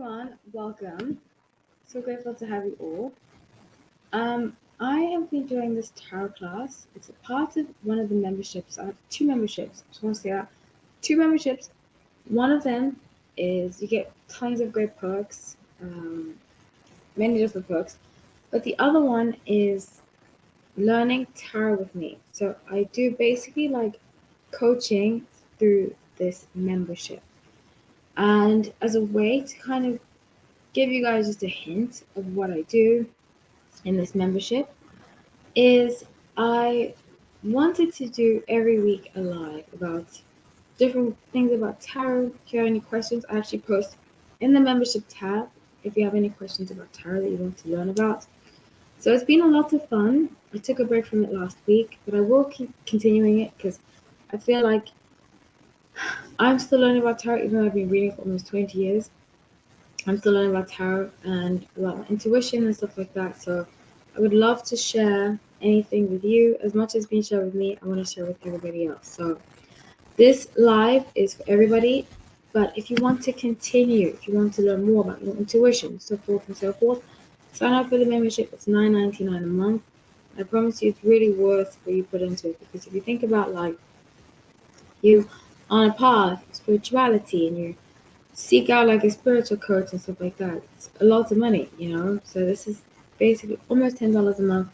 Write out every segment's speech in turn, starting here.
everyone, welcome. So grateful to have you all. I have been doing this tarot class. It's a part of one of the memberships. I have two memberships. I just want to say that. Two memberships. One of them is you get tons of great perks, many different perks. But the other one is learning tarot with me. So I do basically like coaching through this membership. And as a way to kind of give you guys just a hint of what I do in this membership is I wanted to do every week a live about different things about tarot. If you have any questions, I actually post in the membership tab if you have any questions about tarot that you want to learn about. So it's been a lot of fun. I took a break from it last week, but I will keep continuing it because I feel like I'm still learning about tarot even though I've been reading for almost 20 years. I'm still learning about tarot and about intuition and stuff like that. So I would love to share anything with you. As much as being shared with me, I want to share with everybody else. So this live is for everybody. But if you want to continue, if you want to learn more about your intuition, so forth and so forth, sign up for the membership. It's $9.99 a month. I promise you, it's really worth what you put into it. Because if you think about like you on a path of spirituality and you seek out like a spiritual coach and stuff like that. It's a lot of money, you know. So this is basically almost $10 a month,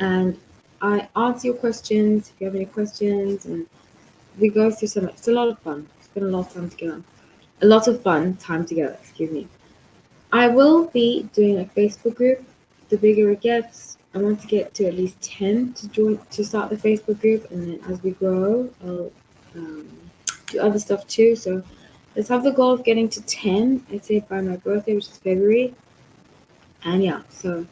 and I answer your questions if you have any questions, and we go through some. It's a lot of fun. It's been a lot of time together. A lot of fun time together. Excuse me. I will be doing a Facebook group. The bigger it gets, I want to get to at least 10 to join to start the Facebook group, and then as we grow, I'll um, do other stuff too. So let's have the goal of getting to 10, I'd say by my birthday, which is February. And yeah, so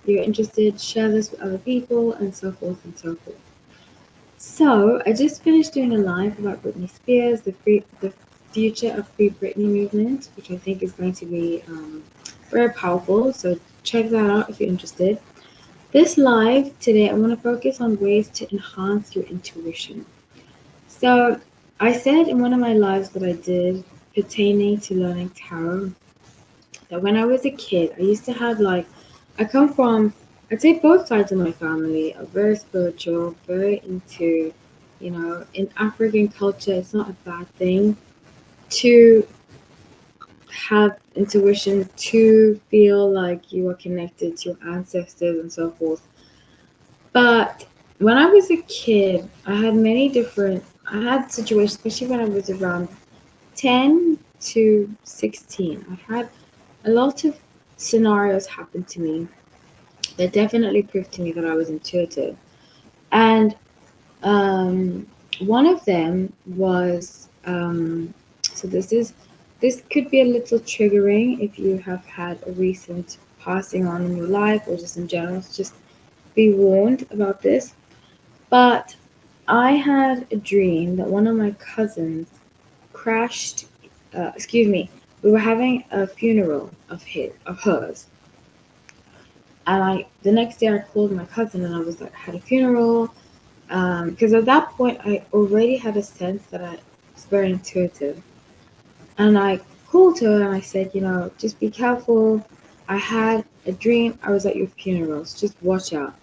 if you're interested, share this with other people and so forth and so forth. So I just finished doing a live about Britney Spears, the future of Free Britney movement, which I think is going to be very powerful. So check that out if you're interested. This live today, I want to focus on ways to enhance your intuition. So I said in one of my lives that I did pertaining to learning tarot that when I was a kid, I used to have like, I come from, I'd say both sides of my family are very spiritual, very into, in African culture, it's not a bad thing to have intuition, to feel like you are connected to your ancestors and so forth. But when I was a kid, I had situations, especially when I was around 10 to 16. I had a lot of scenarios happen to me that definitely proved to me that I was intuitive. And one of them was so this could be a little triggering if you have had a recent passing on in your life or just in general. So just be warned about this. But I had a dream that one of my cousins crashed. Excuse me. We were having a funeral of hers, and the next day I called my cousin and I was like, I had a funeral. Because at that point I already had a sense that I was very intuitive. And I called her and I said, just be careful. I had a dream I was at your funeral, so just watch out.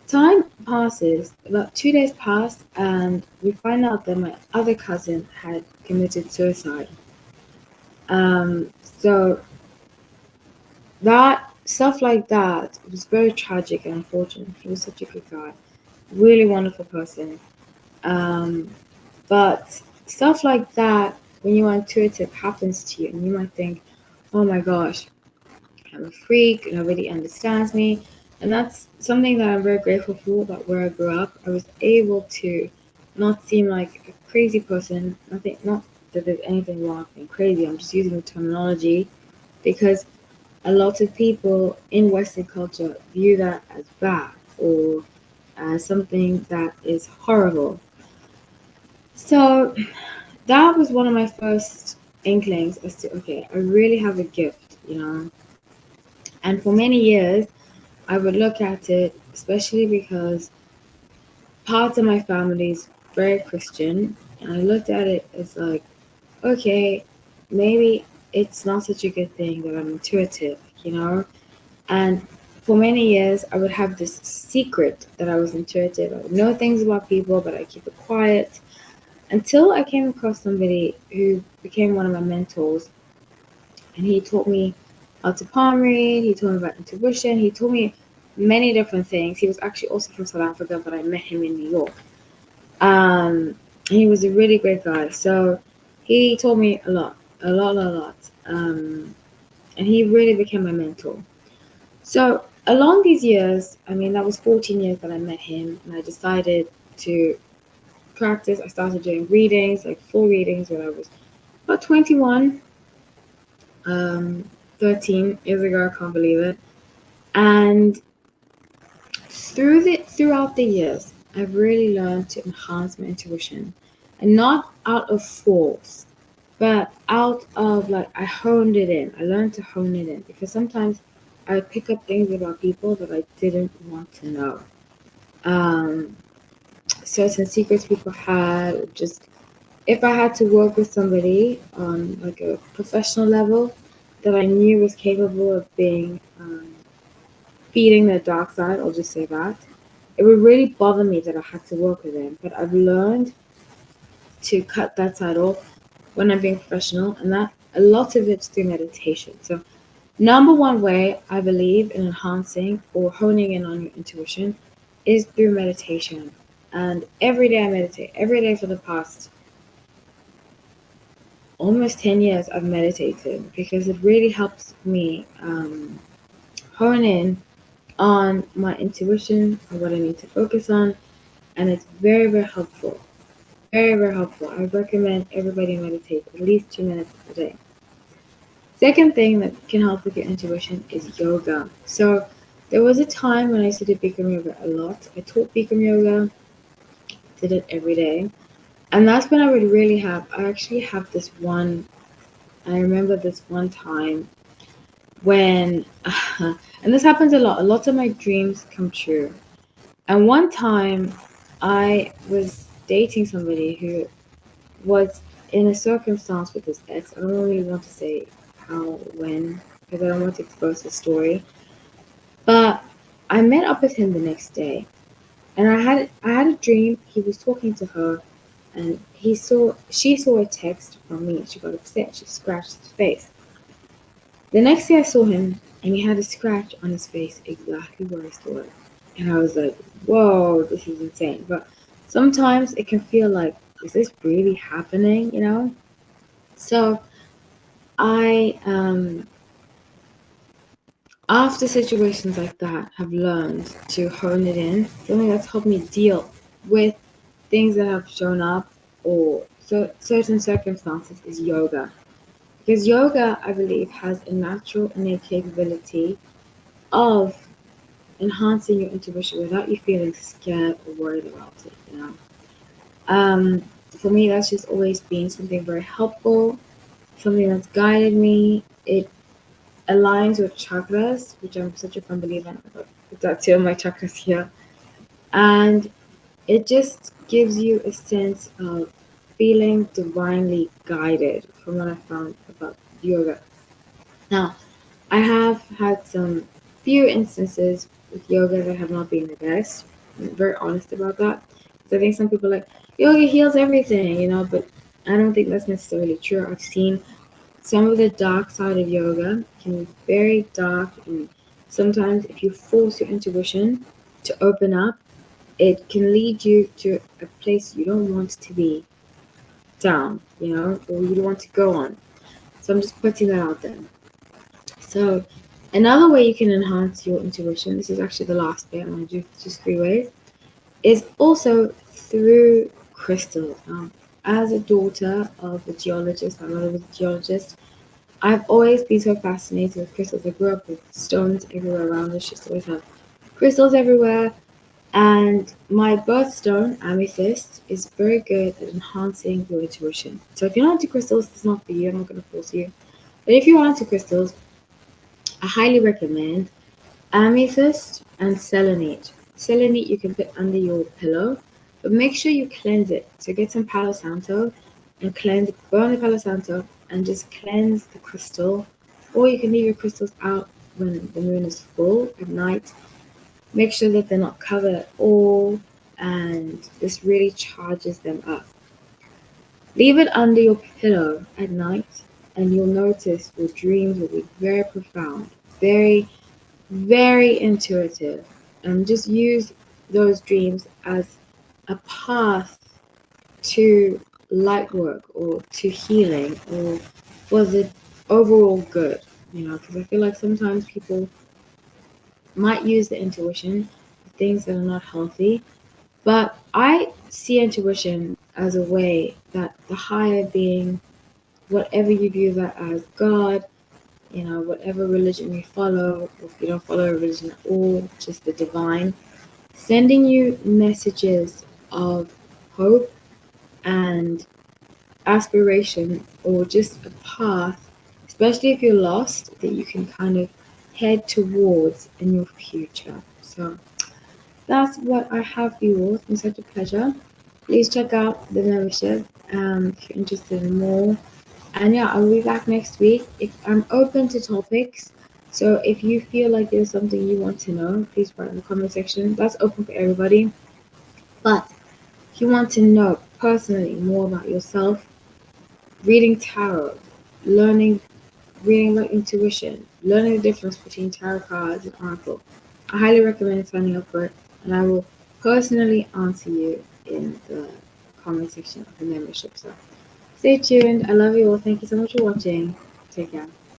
Time passes, about 2 days pass, and we find out that my other cousin had committed suicide. So that stuff like that was very tragic and unfortunate. He was such a good guy, really wonderful person. Um, but stuff like that, when you're intuitive, happens to you, and you might think, "Oh my gosh, I'm a freak. Nobody understands me," and that's something that I'm very grateful for. About where I grew up, I was able to not seem like a crazy person. Not that there's anything wrong with being crazy. I'm just using the terminology because a lot of people in Western culture view that as bad or as something that is horrible. So that was one of my first inklings as to, okay, I really have a gift. And for many years, I would look at it, especially because part of my family is very Christian, and I looked at it as like, okay, maybe it's not such a good thing that I'm intuitive, And for many years, I would have this secret that I was intuitive. I would know things about people, but I keep it quiet until I came across somebody who became one of my mentors, and he taught me how to palm read. He taught me about intuition. He taught me many different things. He was actually also from South Africa, but I met him in New York. Um, he was a really great guy. So he taught me a lot, a lot, a lot. And he really became my mentor. So along these years, I mean, that was 14 years that I met him, and I decided to practice. I started doing readings, like full readings, when I was about 21, um, 13 years ago. I can't believe it. And throughout the years, I've really learned to enhance my intuition, and not out of force, but out of like I honed it in. I learned to hone it in because sometimes I would pick up things about people that I didn't want to know. Um, Certain secrets people had, just if I had to work with somebody on like a professional level that I knew was capable of being feeding their dark side, I'll just say that, it would really bother me that I had to work with them. But I've learned to cut that side off when I'm being professional, and that a lot of it's through meditation. So, number one way I believe in enhancing or honing in on your intuition is through meditation. And every day I meditate. Every day for the past almost 10 years I've meditated because it really helps me hone in on my intuition and what I need to focus on. And it's very, very helpful. Very, very helpful. I recommend everybody meditate at least 2 minutes a day. Second thing that can help with your intuition is yoga. So there was a time when I used to do Bikram yoga a lot. I taught Bikram yoga, did it every day. And that's when I would really I actually have this one, I remember this one time when, and this happens a lot. A lot of my dreams come true. And one time I was dating somebody who was in a circumstance with his ex. I don't really want to say how, when, because I don't want to expose the story. But I met up with him the next day, and I had a dream. He was talking to her, and she saw a text from me. She got upset. She scratched his face. The next day I saw him, and he had a scratch on his face exactly where I saw it. And I was like, whoa, this is insane. But sometimes it can feel like, is this really happening, So I, after situations like that, have learned to hone it in. Something that's helped me deal with things that have shown up or certain circumstances is yoga. Because yoga, I believe, has a natural innate capability of enhancing your intuition without you feeling scared or worried about it. For me, that's just always been something very helpful, something that's guided me. It aligns with chakras, which I'm such a firm believer in. I've got two of my chakras here. And it just gives you a sense of feeling divinely guided from what I found about yoga. Now, I have had some few instances with yoga that have not been the best. I'm very honest about that. So I think some people are like yoga heals everything, but I don't think that's necessarily true. I've seen some of the dark side of yoga can be very dark, and sometimes if you force your intuition to open up, it can lead you to a place you don't want to be down, or you don't want to go on. So I'm just putting that out there. So another way you can enhance your intuition, this is actually the last bit, I'm going to do just 3 ways, is also through crystals. As a daughter of a geologist, my mother was a geologist, I've always been so fascinated with crystals. I grew up with stones everywhere around us, just always have crystals everywhere. And my birthstone, amethyst, is very good at enhancing your intuition. So if you're not into crystals, it's not for you. I'm not going to force you. But if you are into crystals, I highly recommend amethyst and selenite. Selenite you can put under your pillow, but make sure you cleanse it. So get some Palo Santo and cleanse it. Burn the Palo Santo, and just cleanse the crystal. Or you can leave your crystals out when the moon is full at night. Make sure that they're not covered at all, and this really charges them up. Leave it under your pillow at night, and you'll notice your dreams will be very profound, very, very intuitive, and just use those dreams as a path to light work or to healing or for the overall good, because I feel like sometimes people might use the intuition for things that are not healthy, but I see intuition as a way that the higher being, whatever you view that as God, whatever religion you follow, or if you don't follow a religion at all, just the divine, sending you messages of hope and aspiration or just a path, especially if you're lost, that you can kind of head towards in your future. So that's what I have for you all. It's been such a pleasure. Please check out the membership if you're interested in more. And yeah, I'll be back next week. If I'm open to topics, so if you feel like there's something you want to know, please write in the comment section. That's open for everybody. But if you want to know personally more about yourself, reading tarot, learning, reading about intuition, learning the difference between tarot cards and oracle, I highly recommend signing up for it, and I will personally answer you in the comment section of the membership. So stay tuned. I love you all. Thank you so much for watching. Take care.